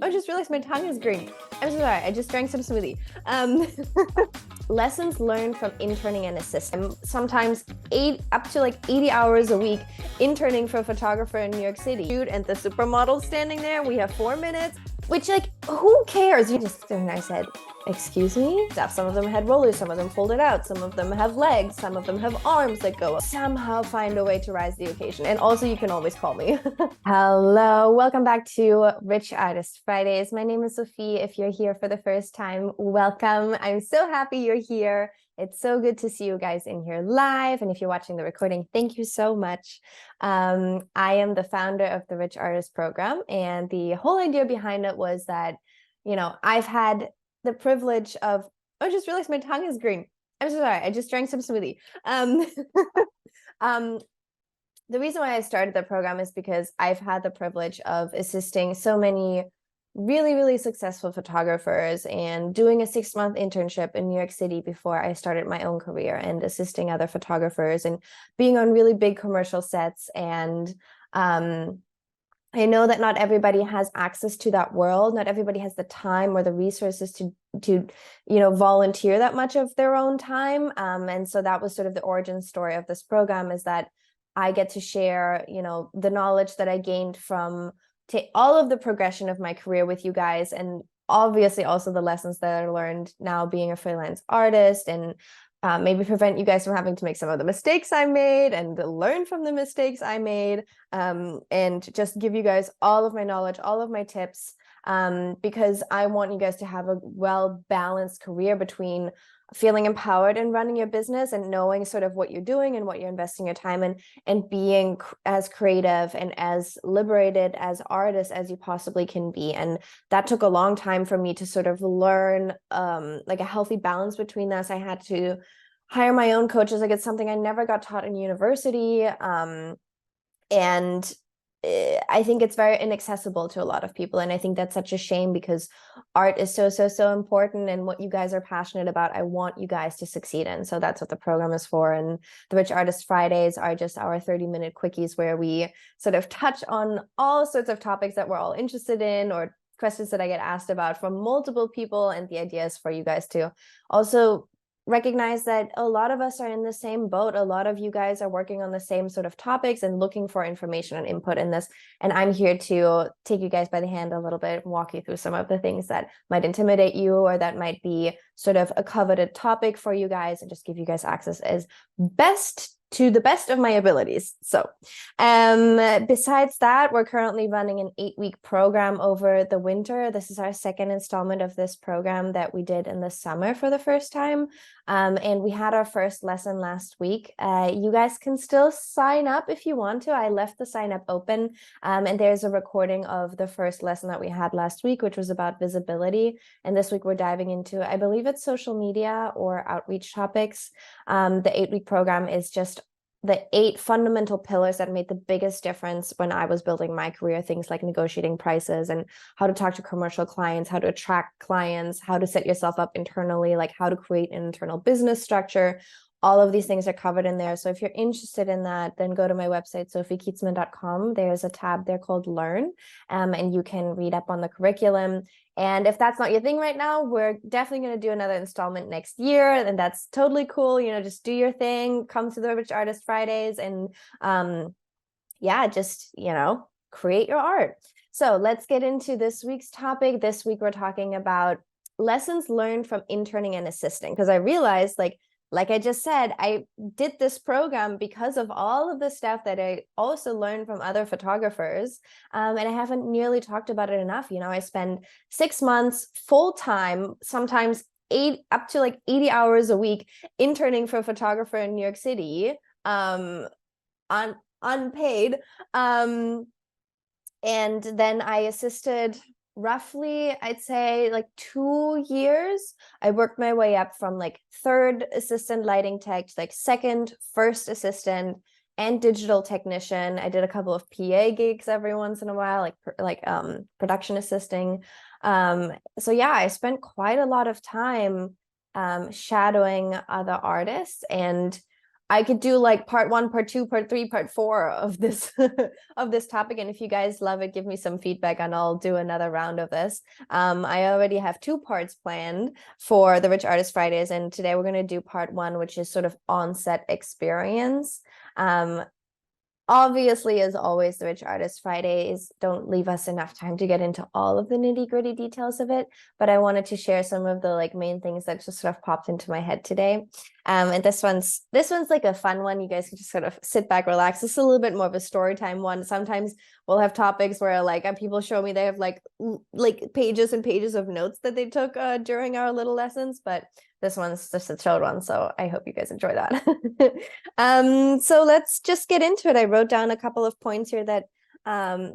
I just realized my tongue is green. I'm so sorry. I just drank some smoothie. Lessons learned from interning and assisting. Sometimes up to 80 hours a week interning for a photographer in New York City. Shoot, and the supermodel standing there. We have 4 minutes, which who cares? You just, and I said, excuse me? Some of them had rollers, some of them folded out, some of them have legs, some of them have arms that go up. Somehow find a way to rise the occasion. And also you can always call me. Hello, welcome back to Rich Artist Fridays. My name is Sophie. If you're here for the first time, welcome. I'm so happy you're here. It's so good to see you guys in here live. And if you're watching the recording, thank you so much. I am the founder of the Rich Artist program. And the whole idea behind it was that, I've had the privilege of, I just realized my tongue is green. I'm so sorry. I just drank some smoothie. The reason why I started the program is because I've had the privilege of assisting so many really, really successful photographers and doing a 6-month internship in New York City before I started my own career, and assisting other photographers and being on really big commercial sets. And I know that not everybody has access to that world. Not everybody has the time or the resources to volunteer that much of their own time. And so that was sort of the origin story of this program, is that I get to share, the knowledge that I gained from all of the progression of my career with you guys, and obviously also the lessons that I learned now being a freelance artist, and maybe prevent you guys from having to make some of the mistakes I made, and learn from the mistakes I made, and just give you guys all of my knowledge, all of my tips, because I want you guys to have a well-balanced career between feeling empowered and running your business and knowing sort of what you're doing and what you're investing your time in, and being as creative and as liberated as artists as you possibly can be. And that took a long time for me to sort of learn a healthy balance between this. I had to hire my own coaches. It's something I never got taught in university. And I think it's very inaccessible to a lot of people. And I think that's such a shame, because art is so important, and what you guys are passionate about, I want you guys to succeed in. So that's what the program is for. And the Rich Artist Fridays are just our 30-minute quickies where we sort of touch on all sorts of topics that we're all interested in, or questions that I get asked about from multiple people. And the idea is for you guys to also recognize that a lot of us are in the same boat. A lot of you guys are working on the same sort of topics and looking for information and input in this. And I'm here to take you guys by the hand a little bit, walk you through some of the things that might intimidate you, or that might be sort of a coveted topic for you guys, and just give you guys access to the best of my abilities. So besides that, we're currently running an 8-week program over the winter. This is our second installment of this program that we did in the summer for the first time. And we had our first lesson last week. You guys can still sign up if you want to. I left the sign up open, and there's a recording of the first lesson that we had last week, which was about visibility. And this week we're diving into, I believe it's social media or outreach topics. The 8-week program is just the 8 fundamental pillars that made the biggest difference when I was building my career. Things like negotiating prices, and how to talk to commercial clients, how to attract clients, how to set yourself up internally, like how to create an internal business structure. All of these things are covered in there. So if you're interested in that, then go to my website, sophiekeatsman.com. There's a tab there called Learn, and you can read up on the curriculum. And if that's not your thing right now, we're definitely going to do another installment next year. And that's totally cool. Just do your thing, come to the Rich Artist Fridays, and just, create your art. So let's get into this week's topic. This week, we're talking about lessons learned from interning and assisting, because I realized, like I just said, I did this program because of all of the stuff that I also learned from other photographers. And I haven't nearly talked about it enough. I spend 6 months full time, sometimes up to 80 hours a week interning for a photographer in New York City, unpaid. And then I assisted roughly, I'd say 2 years. I worked my way up from third assistant lighting tech to second, first assistant, and digital technician. I did a couple of PA gigs every once in a while, production assisting. So yeah, I spent quite a lot of time shadowing other artists, and I could do like part 1, part 2, part 3, part 4 of this of this topic. And if you guys love it, give me some feedback and I'll do another round of this. I already have 2 parts planned for the Rich Artist Fridays, and today we're going to do part 1, which is sort of on-set experience. Obviously, as always, the Rich Artist Fridays don't leave us enough time to get into all of the nitty-gritty details of it, but I wanted to share some of the like main things that just sort of popped into my head today. And this one's like a fun one. You guys can just sort of sit back, relax. This is a little bit more of a story time one. Sometimes we'll have topics where like people show me they have like pages and pages of notes that they took during our little lessons, but this one's just a chilled one, so I hope you guys enjoy that. So let's just get into it. I wrote down a couple of points here that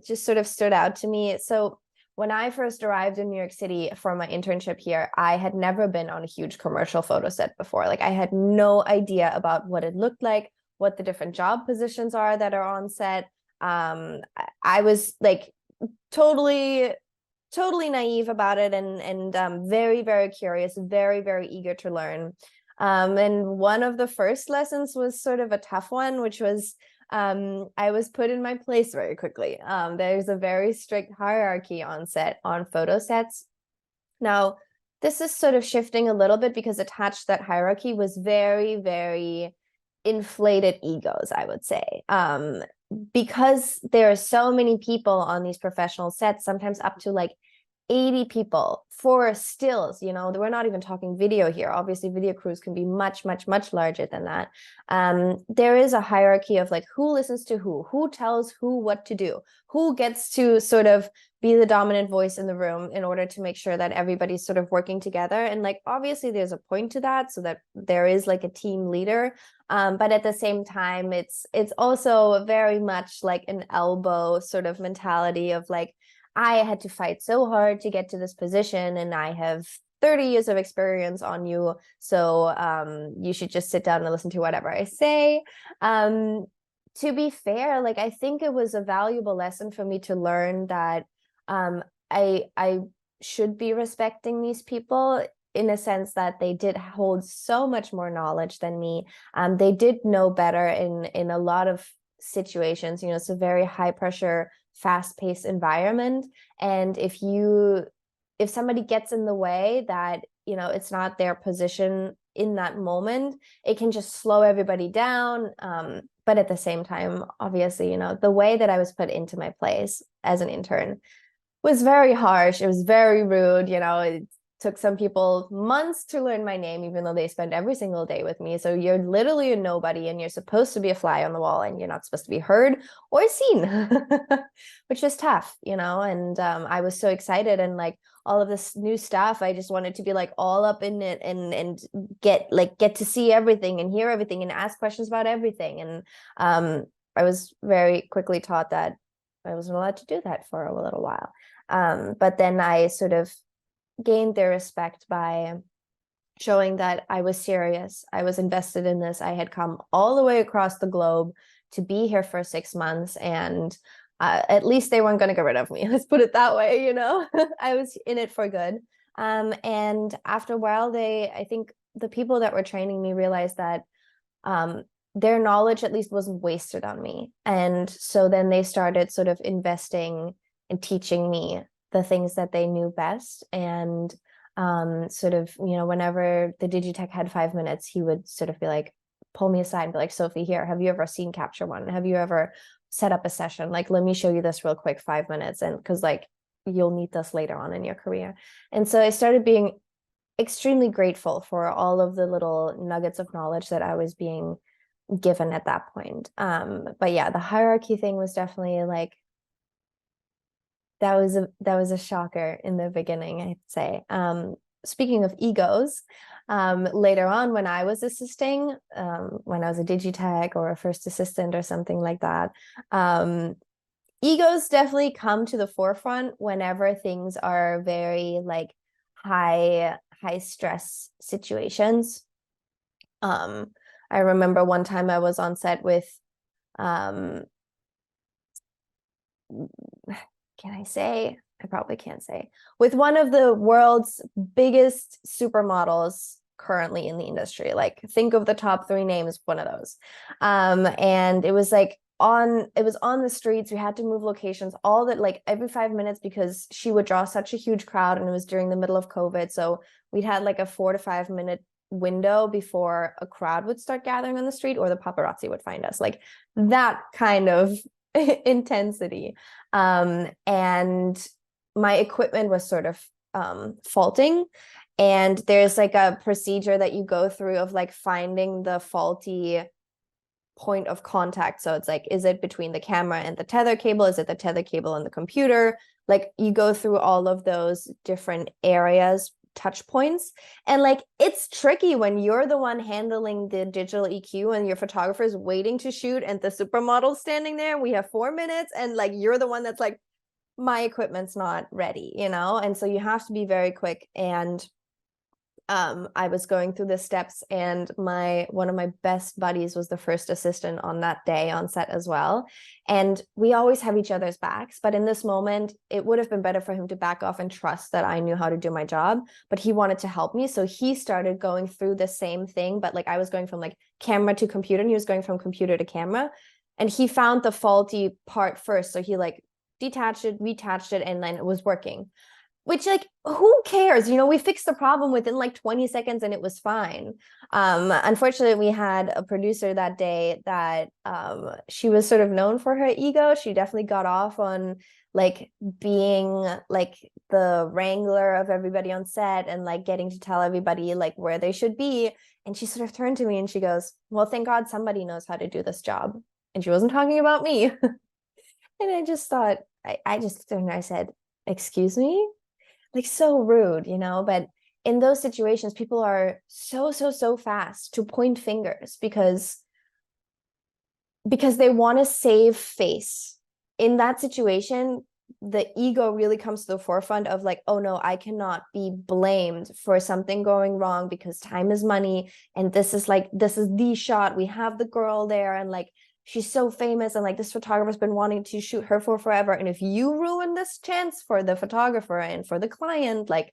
just sort of stood out to me. So when I first arrived in New York City for my internship here, I had never been on a huge commercial photo set before. Like I had no idea about what it looked like, what the different job positions are that are on set. I was like totally naive about it, and very, very curious, very, very eager to learn. And one of the first lessons was sort of a tough one, which was I was put in my place very quickly. There's a very strict hierarchy on set, on photo sets. Now, this is sort of shifting a little bit because attached to that hierarchy was very, very inflated egos, I would say. Because there are so many people on these professional sets, sometimes up to like 80 people for stills, we're not even talking video here. Obviously, video crews can be much, much, much larger than that. There is a hierarchy of like who listens to who tells who what to do, who gets to sort of be the dominant voice in the room in order to make sure that everybody's sort of working together. And like, obviously there's a point to that, so that there is like a team leader. But at the same time, it's also very much like an elbow sort of mentality of like, I had to fight so hard to get to this position, and I have 30 years of experience on you, so you should just sit down and listen to whatever I say. To be fair, like I think it was a valuable lesson for me to learn that I should be respecting these people, in a sense that they did hold so much more knowledge than me. They did know better in a lot of situations. It's a very high pressure, fast-paced environment, and if somebody gets in the way that it's not their position in that moment, it can just slow everybody down. But at the same time, obviously, the way that I was put into my place as an intern was very harsh. It was very rude. It took some people months to learn my name, even though they spent every single day with me. So you're literally a nobody, and you're supposed to be a fly on the wall, and you're not supposed to be heard or seen, which is tough, and I was so excited, and like all of this new stuff, I just wanted to be like all up in it and get to see everything and hear everything and ask questions about everything. And I was very quickly taught that I wasn't allowed to do that for a little while. But then I sort of gained their respect by showing that I was serious. I was invested in this. I had come all the way across the globe to be here for 6 months, and at least they weren't going to get rid of me. Let's put it that way. I was in it for good. And after a while, I think the people that were training me realized that their knowledge at least wasn't wasted on me. And so then they started sort of investing and teaching me the things that they knew best. And sort of, whenever the Digitech had 5 minutes, he would sort of be like, pull me aside and be like, Sophie, here, have you ever seen Capture One? Have you ever set up a session? Like, let me show you this real quick, 5 minutes. And because like, you'll need this later on in your career. And so I started being extremely grateful for all of the little nuggets of knowledge that I was being given at that point. But yeah, the hierarchy thing was definitely like, that was a shocker in the beginning, I'd say. Speaking of egos, later on when I was assisting, when I was a Digitech or a first assistant or something like that, egos definitely come to the forefront whenever things are very like high stress situations. I remember one time I was on set with can I say? I probably can't say. With one of the world's biggest supermodels currently in the industry. Like think of the top 3 names, one of those. And it was like it was on the streets. We had to move locations all that like every 5 minutes because she would draw such a huge crowd, and it was during the middle of COVID. So we'd had like a 4 to 5 minute window before a crowd would start gathering on the street or the paparazzi would find us, like that kind of intensity. And my equipment was sort of faulting, and there's like a procedure that you go through of like finding the faulty point of contact. So it's like, is it between the camera and the tether cable? Is it the tether cable and the computer? Like you go through all of those different areas, touch points, and like it's tricky when you're the one handling the digital EQ and your photographer is waiting to shoot and the supermodel's standing there. We have 4 minutes, and like you're the one that's like, my equipment's not ready, you know? And so you have to be very quick. And I was going through the steps, and one of my best buddies was the first assistant on that day on set as well. And we always have each other's backs, but in this moment, it would have been better for him to back off and trust that I knew how to do my job, but he wanted to help me. So he started going through the same thing, but like I was going from like camera to computer, and he was going from computer to camera. And he found the faulty part first. So he like detached it, retouched it, and then it was working. Which, like, who cares? You know, we fixed the problem within like 20 seconds and it was fine. Unfortunately, we had a producer that day that she was sort of known for her ego. She definitely got off on like being like the wrangler of everybody on set and like getting to tell everybody like where they should be. And she sort of turned to me and she goes, well, thank God somebody knows how to do this job. And she wasn't talking about me. And I just thought, I just turned and I said, excuse me? Like so rude, you know? But in those situations, people are so fast to point fingers because they want to save face. In that situation, the ego really comes to the forefront of like, oh no, I cannot be blamed for something going wrong because time is money. And this is the shot. We have the girl there, and like, she's so famous, and like this photographer's been wanting to shoot her for forever. And if you ruin this chance for the photographer and for the client, like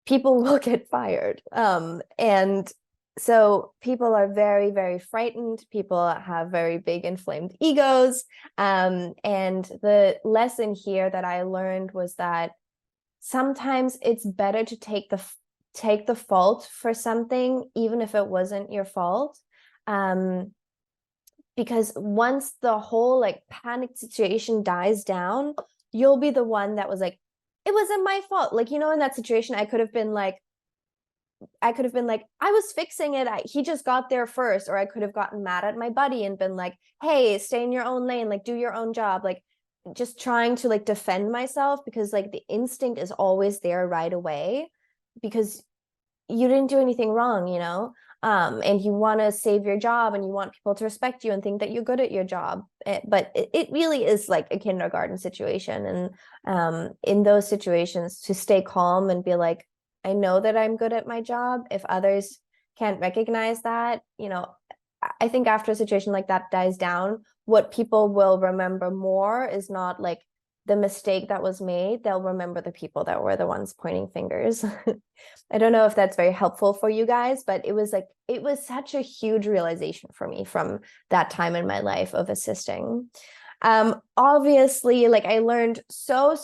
people will get fired. And so people are very, very frightened. People have very big inflamed egos. And the lesson here that I learned was that sometimes it's better to take the fault for something, even if it wasn't your fault. Because once the whole like panic situation dies down, you'll be the one that was like, it wasn't my fault. Like, you know, in that situation, I could have been like, I was fixing it. He just got there first. Or I could have gotten mad at my buddy and been like, hey, stay in your own lane, like do your own job. Like just trying to like defend myself, because like the instinct is always there right away because you didn't do anything wrong, you know? And you want to save your job and you want people to respect you and think that you're good at your job. But it really is like a kindergarten situation. And in those situations, to stay calm and be like, I know that I'm good at my job. If others can't recognize that, you know, I think after a situation like that dies down, what people will remember more is not like the mistake that was made. They'll remember the people that were the ones pointing fingers. I don't know if that's very helpful for you guys, but it was such a huge realization for me from that time in my life of assisting. Obviously, like I learned so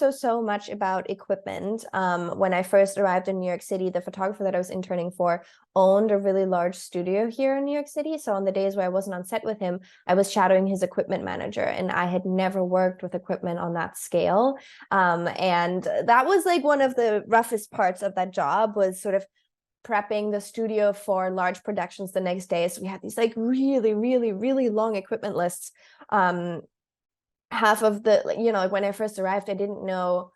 much about equipment. When I first arrived in New York City, the photographer that I was interning for owned a really large studio here in New York City. So on the days where I wasn't on set with him, I was shadowing his equipment manager, and I had never worked with equipment on that scale. And that was like one of the roughest parts of that job, was sort of prepping the studio for large productions the next day. So we had these like really long equipment lists. Half of the, you know, like when I first arrived, I didn't know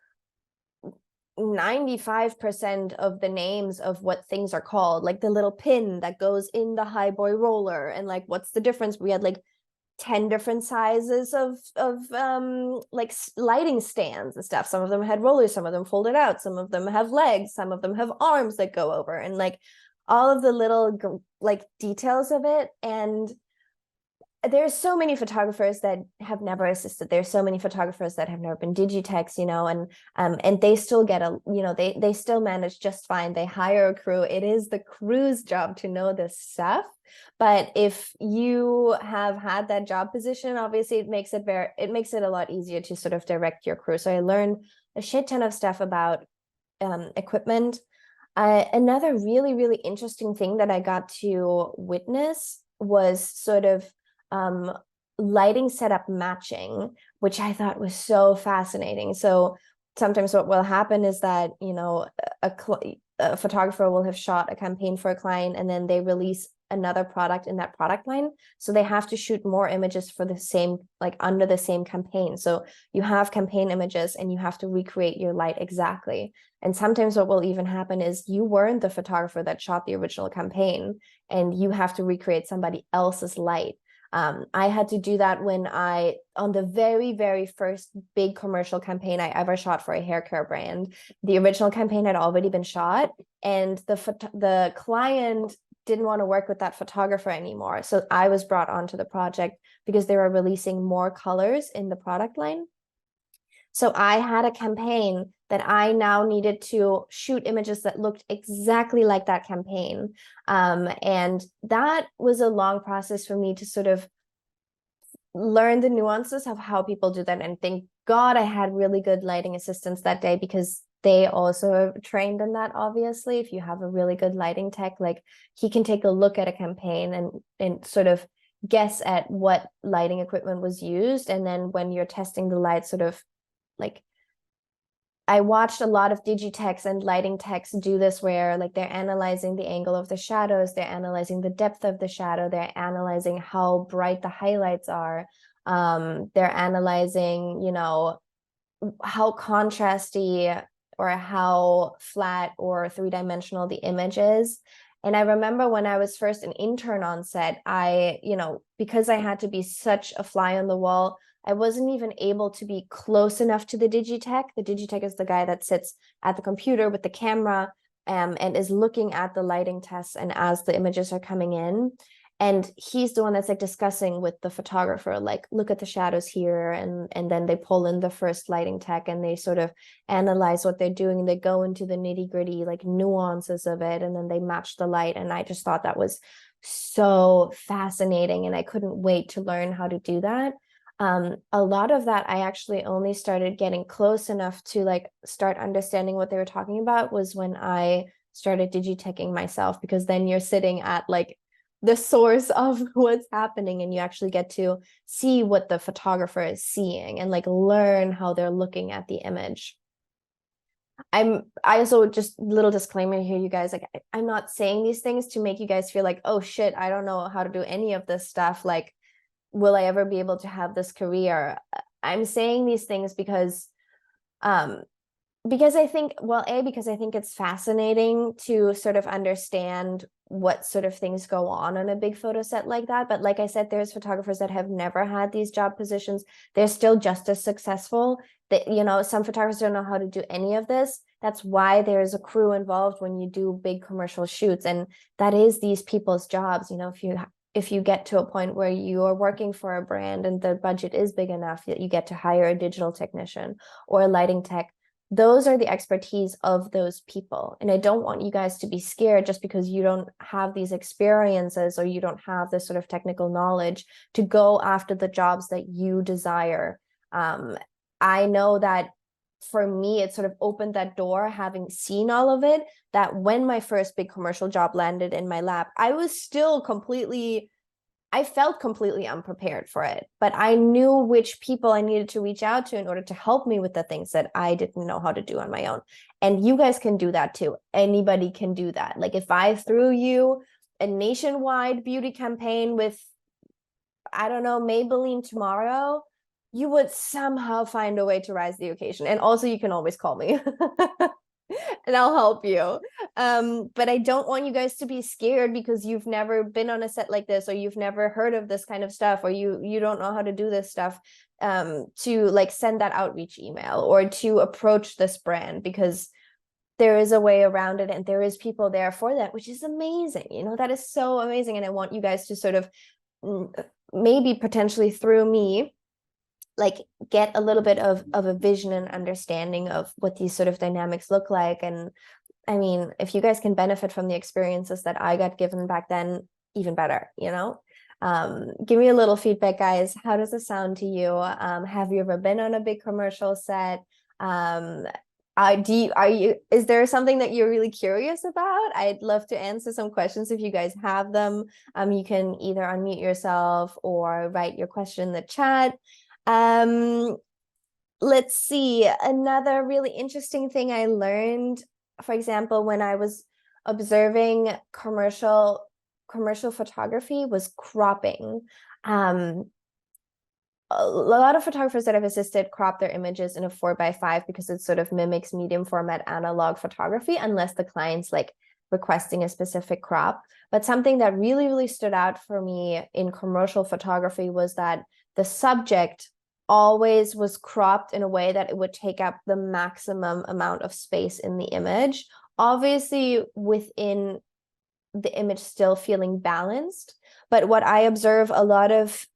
95% of the names of what things are called, like the little pin that goes in the high boy roller, and like what's the difference. We had like 10 different sizes of like lighting stands and stuff. Some of them had rollers, some of them folded out, some of them have legs, some of them have arms that go over, and like all of the little like details of it. And there's so many photographers that have never assisted. There's so many photographers that have never been digitechs, and they still get they still manage just fine. They hire a crew. It is the crew's job to know this stuff. But if you have had that job position, obviously it makes it a lot easier to sort of direct your crew. So I learned a shit ton of stuff about equipment. Another really, really interesting thing that I got to witness was sort of lighting setup matching, which I thought was so fascinating. So sometimes what will happen is that, a photographer will have shot a campaign for a client and then they release another product in that product line. So they have to shoot more images for the same, like under the same campaign. So you have campaign images and you have to recreate your light exactly. And sometimes what will even happen is you weren't the photographer that shot the original campaign and you have to recreate somebody else's light. I had to do that on the very, very first big commercial campaign I ever shot for a hair care brand. The original campaign had already been shot and the client didn't want to work with that photographer anymore. So I was brought onto the project because they were releasing more colors in the product line. So I had a campaign that I now needed to shoot images that looked exactly like that campaign. And that was a long process for me to sort of learn the nuances of how people do that. And thank God I had really good lighting assistants that day because they also are trained in that. Obviously, if you have a really good lighting tech, like he can take a look at a campaign and sort of guess at what lighting equipment was used. And then when you're testing the light, sort of like I watched a lot of digitechs and lighting techs do this where like they're analyzing the angle of the shadows, they're analyzing the depth of the shadow, they're analyzing how bright the highlights are. They're analyzing, how contrasty or how flat or three-dimensional the image is. And I remember when I was first an intern on set, because I had to be such a fly on the wall, I wasn't even able to be close enough to the digitech. The digitech is the guy that sits at the computer with the camera and is looking at the lighting tests and as the images are coming in. And he's the one that's like discussing with the photographer, like, look at the shadows here. And then they pull in the first lighting tech and they sort of analyze what they're doing. And they go into the nitty gritty, like nuances of it. And then they match the light. And I just thought that was so fascinating. And I couldn't wait to learn how to do that. A lot of that I actually only started getting close enough to like start understanding what they were talking about was when I started digiteching myself, because then you're sitting at like the source of what's happening and you actually get to see what the photographer is seeing and like learn how they're looking at the image. I also, just little disclaimer here, you guys, like I'm not saying these things to make you guys feel like, oh shit, I don't know how to do any of this stuff, like will I ever be able to have this career? I'm saying these things because I think, because I think it's fascinating to sort of understand what sort of things go on a big photo set like that. But like I said, there's photographers that have never had these job positions. They're still just as successful. That, some photographers don't know how to do any of this. That's why there's a crew involved when you do big commercial shoots. And that is these people's jobs. If you get to a point where you are working for a brand and the budget is big enough that you get to hire a digital technician or a lighting tech, those are the expertise of those people. And I don't want you guys to be scared just because you don't have these experiences or you don't have this sort of technical knowledge to go after the jobs that you desire. I know that for me, it sort of opened that door, having seen all of it, that when my first big commercial job landed in my lap, I felt completely unprepared for it, but I knew which people I needed to reach out to in order to help me with the things that I didn't know how to do on my own. And you guys can do that too. Anybody can do that. Like if I threw you a nationwide beauty campaign with, I don't know, Maybelline tomorrow, you would somehow find a way to rise the occasion. And also you can always call me. And I'll help you. But I don't want you guys to be scared because you've never been on a set like this, or you've never heard of this kind of stuff, or you don't know how to do this stuff, to like send that outreach email or to approach this brand, because there is a way around it and there is people there for that, which is amazing. That is so amazing. And I want you guys to sort of maybe potentially through me, like get a little bit of a vision and understanding of what these sort of dynamics look like. And I mean, if you guys can benefit from the experiences that I got given back then, even better, you know? Give me a little feedback, guys. How does it sound to you? Have you ever been on a big commercial set? Is there something that you're really curious about? I'd love to answer some questions if you guys have them. You can either unmute yourself or write your question in the chat. Let's see, another really interesting thing I learned, for example, when I was observing commercial photography, was cropping. A lot of photographers that I've assisted crop their images in a 4:5 because it sort of mimics medium format analog photography, unless the client's like requesting a specific crop. But something that really, really stood out for me in commercial photography was that the subject always was cropped in a way that it would take up the maximum amount of space in the image, obviously within the image still feeling balanced. But what I observe a lot of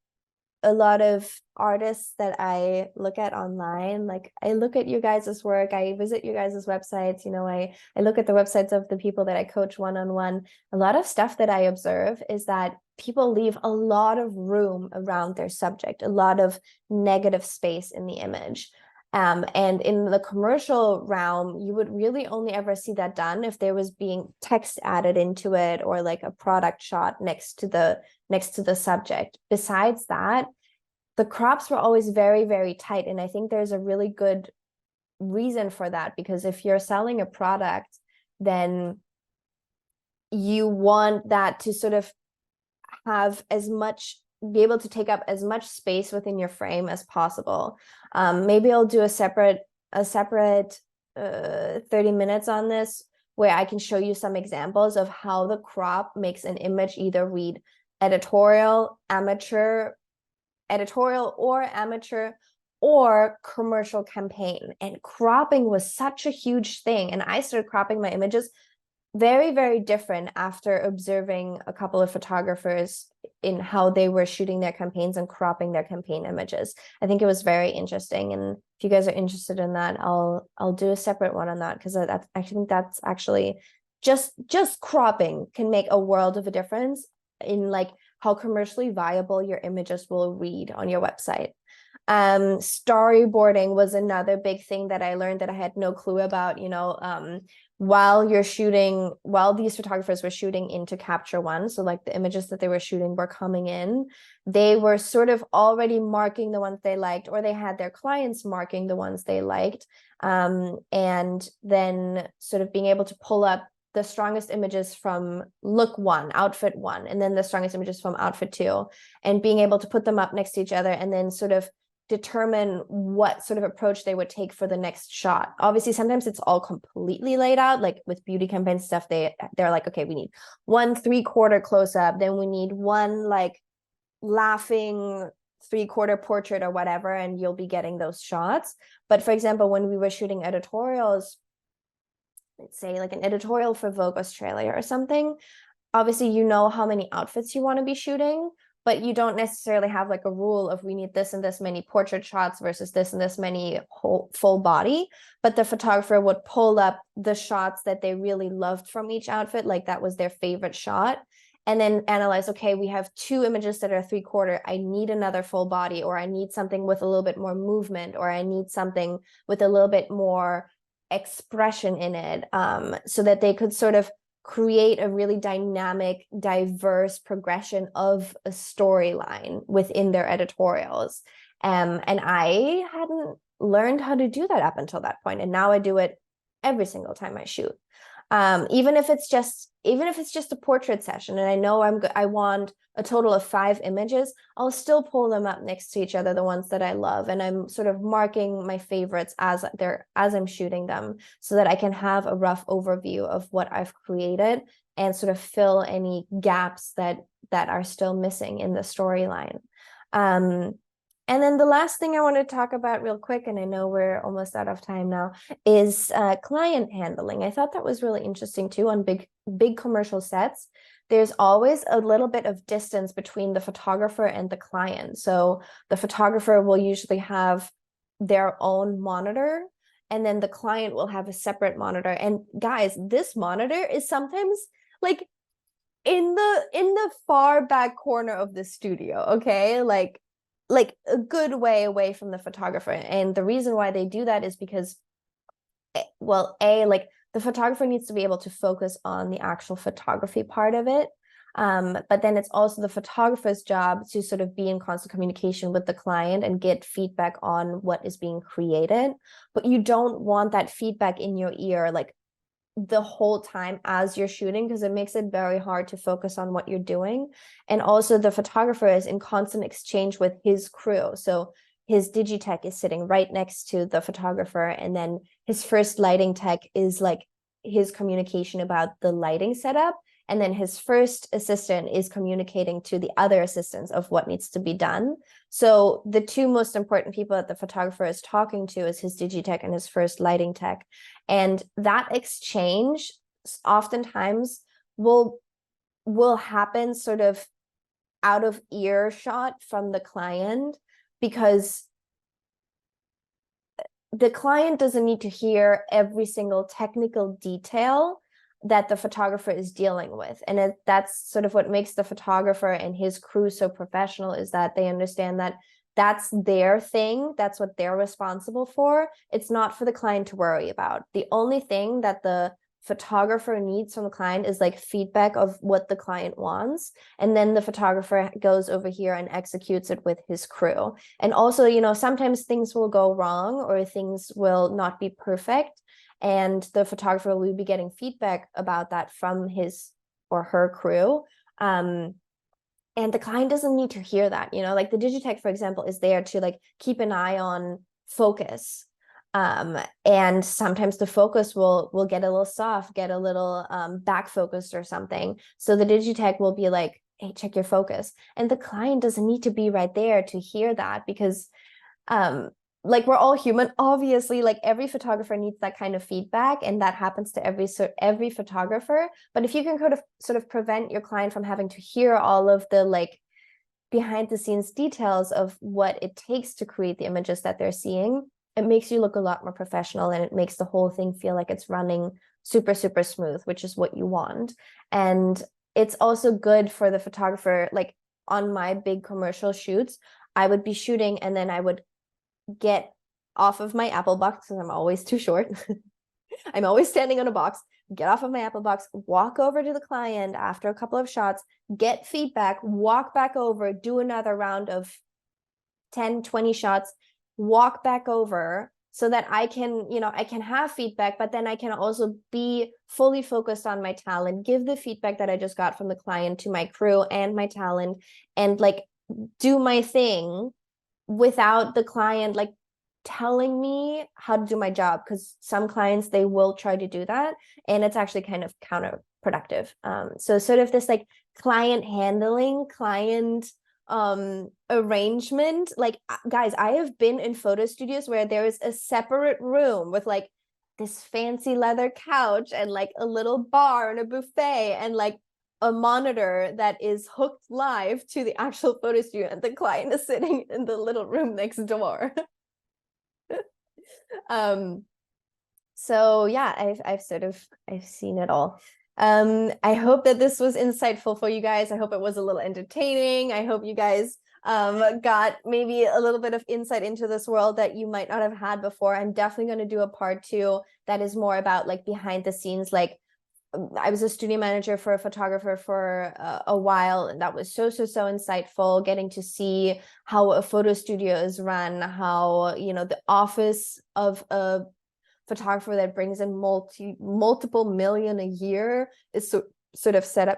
artists that I look at online, like I look at you guys' work, I visit you guys' websites, you know, I look at the websites of the people that I coach one-on-one. A lot of stuff that I observe is that people leave a lot of room around their subject, a lot of negative space in the image. And in the commercial realm, you would really only ever see that done if there was being text added into it, or like a product shot next to the subject. Besides that, the crops were always very, very tight. And I think there's a really good reason for that, because if you're selling a product, then you want that to sort of be able to take up as much space within your frame as possible. Maybe I'll do a separate 30 minutes on this, where I can show you some examples of how the crop makes an image either read editorial or amateur or commercial campaign. And cropping was such a huge thing. And I started cropping my images very, very different after observing a couple of photographers in how they were shooting their campaigns and cropping their campaign images. I think it was very interesting. And if you guys are interested in that, I'll do a separate one on that, because I think that's actually just cropping can make a world of a difference in like how commercially viable your images will read on your website. Storyboarding was another big thing that I learned that I had no clue about. You know, while these photographers were shooting into Capture One, so like the images that they were shooting were coming in, they were sort of already marking the ones they liked, or they had their clients marking the ones they liked, and then sort of being able to pull up the strongest images from look one, outfit one, and then the strongest images from outfit two, and being able to put them up next to each other and then sort of determine what sort of approach they would take for the next shot. Obviously, sometimes it's all completely laid out, like with beauty campaign stuff, they're like, okay, we need 1/3 close-up, then we need one like laughing 3/4 portrait or whatever, and you'll be getting those shots. But for example, when we were shooting editorials, let's say like an editorial for Vogue Australia or something, obviously you know how many outfits you want to be shooting, but you don't necessarily have like a rule of we need this and this many portrait shots versus this and this many full body. But the photographer would pull up the shots that they really loved from each outfit, like that was their favorite shot, and then analyze, okay, we have 2 images that are 3/4, I need another full body, or I need something with a little bit more movement, or I need something with a little bit more expression in it, so that they could sort of create a really dynamic, diverse progression of a storyline within their editorials. And I hadn't learned how to do that up until that point, and now I do it every single time I shoot. Even if it's just a portrait session, and I know I want a total of 5 images, I'll still pull them up next to each other, the ones that I love, and I'm sort of marking my favorites as I'm shooting them, so that I can have a rough overview of what I've created and sort of fill any gaps that are still missing in the storyline. And then the last thing I want to talk about real quick, and I know we're almost out of time now, is client handling. I thought that was really interesting too. On big commercial sets, there's always a little bit of distance between the photographer and the client. So the photographer will usually have their own monitor, and then the client will have a separate monitor. And guys, this monitor is sometimes like in the far back corner of the studio, okay? Like a good way away from the photographer. And the reason why they do that is because, well, like the photographer needs to be able to focus on the actual photography part of it. But then it's also the photographer's job to sort of be in constant communication with the client and get feedback on what is being created. But you don't want that feedback in your ear like the whole time as you're shooting, because it makes it very hard to focus on what you're doing. And also the photographer is in constant exchange with his crew. So his digitech is sitting right next to the photographer, and then his first lighting tech is like his communication about the lighting setup, and then his first assistant is communicating to the other assistants of what needs to be done. So the two most important people that the photographer is talking to is his digitech and his first lighting tech. And that exchange oftentimes will happen sort of out of earshot from the client, because the client doesn't need to hear every single technical detail that the photographer is dealing with. And that's sort of what makes the photographer and his crew so professional, is that they understand that that's their thing. That's what they're responsible for. It's not for the client to worry about. The only thing that the photographer needs from the client is like feedback of what the client wants. And then the photographer goes over here and executes it with his crew. And also, you know, sometimes things will go wrong or things will not be perfect. And the photographer will be getting feedback about that from his or her crew. And the client doesn't need to hear that, you know, like the digitech, for example, is there to like keep an eye on focus. And sometimes the focus will get a little soft, get a little back focused or something. So the digitech will be like, hey, check your focus. And the client doesn't need to be right there to hear that, because like we're all human, obviously, like every photographer needs that kind of feedback, and that happens to every photographer. But if you can sort of prevent your client from having to hear all of the like behind the scenes details of what it takes to create the images that they're seeing, it makes you look a lot more professional, and it makes the whole thing feel like it's running super, super smooth, which is what you want. And it's also good for the photographer. Like on my big commercial shoots, I would be shooting and then I would get off of my Apple box because I'm always too short. I'm always standing on a box, get off of my Apple box, walk over to the client after a couple of shots, get feedback, walk back over, do another round of 10, 20 shots, walk back over, so that I can, you know, I can have feedback, but then I can also be fully focused on my talent, give the feedback that I just got from the client to my crew and my talent, and like do my thing without the client like telling me how to do my job, because some clients, they will try to do that and it's actually kind of counterproductive. So sort of this like client handling, client arrangement, like guys, I have been in photo studios where there is a separate room with like this fancy leather couch and like a little bar and a buffet and like a monitor that is hooked live to the actual photo studio, and the client is sitting in the little room next door. So yeah, I've seen it all. I hope that this was insightful for you guys. I hope it was a little entertaining. I hope you guys got maybe a little bit of insight into this world that you might not have had before. I'm definitely going to do a part 2 that is more about like behind the scenes. Like I was a studio manager for a photographer for a while, and that was so insightful, getting to see how a photo studio is run, how, you know, the office of a photographer that brings in multiple million a year is sort of set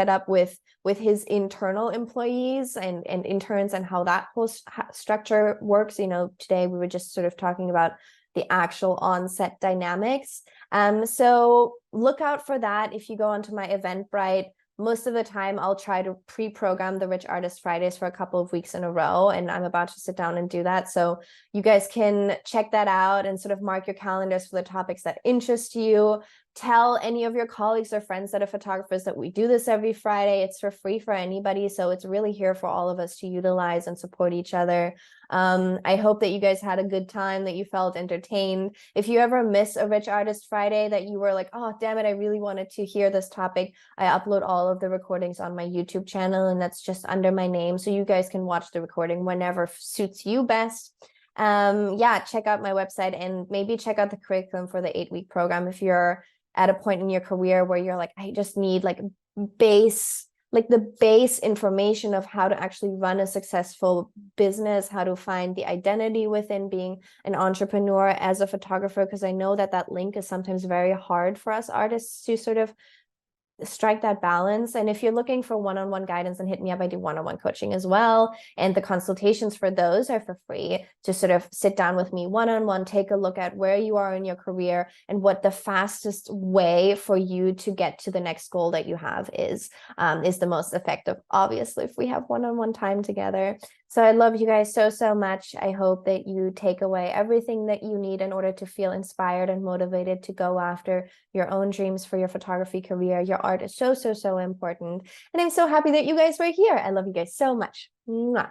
up with his internal employees and interns, and how that whole structure works. You know, today we were just sort of talking about the actual on-set dynamics. So look out for that if you go onto my Eventbrite. most of the time I'll try to pre-program the Rich Artist Fridays for a couple of weeks in a row, and I'm about to sit down and do that. So you guys can check that out and sort of mark your calendars for the topics that interest you. Tell any of your colleagues or friends that are photographers that we do this every Friday. It's for free for anybody, so it's really here for all of us to utilize and support each other. I hope that you guys had a good time, that you felt entertained. If you ever miss a Rich Artist Friday that you were like, oh, damn it, I really wanted to hear this topic, I upload all of the recordings on my YouTube channel, and that's just under my name. So you guys can watch the recording whenever suits you best. Yeah, check out my website and maybe check out the curriculum for the 8-week program if you're at a point in your career where you're like, I just need like the base information of how to actually run a successful business, how to find the identity within being an entrepreneur as a photographer, because I know that that link is sometimes very hard for us artists to sort of strike that balance. And if you're looking for one-on-one guidance, then hit me up. I do one-on-one coaching as well, and the consultations for those are for free. To sort of sit down with me one-on-one, take a look at where you are in your career and what the fastest way for you to get to the next goal that you have is the most effective, obviously, if we have one-on-one time together. So I love you guys so much. I hope that you take away everything that you need in order to feel inspired and motivated to go after your own dreams for your photography career. Your art is so important. And I'm so happy that you guys were here. I love you guys so much. Mwah.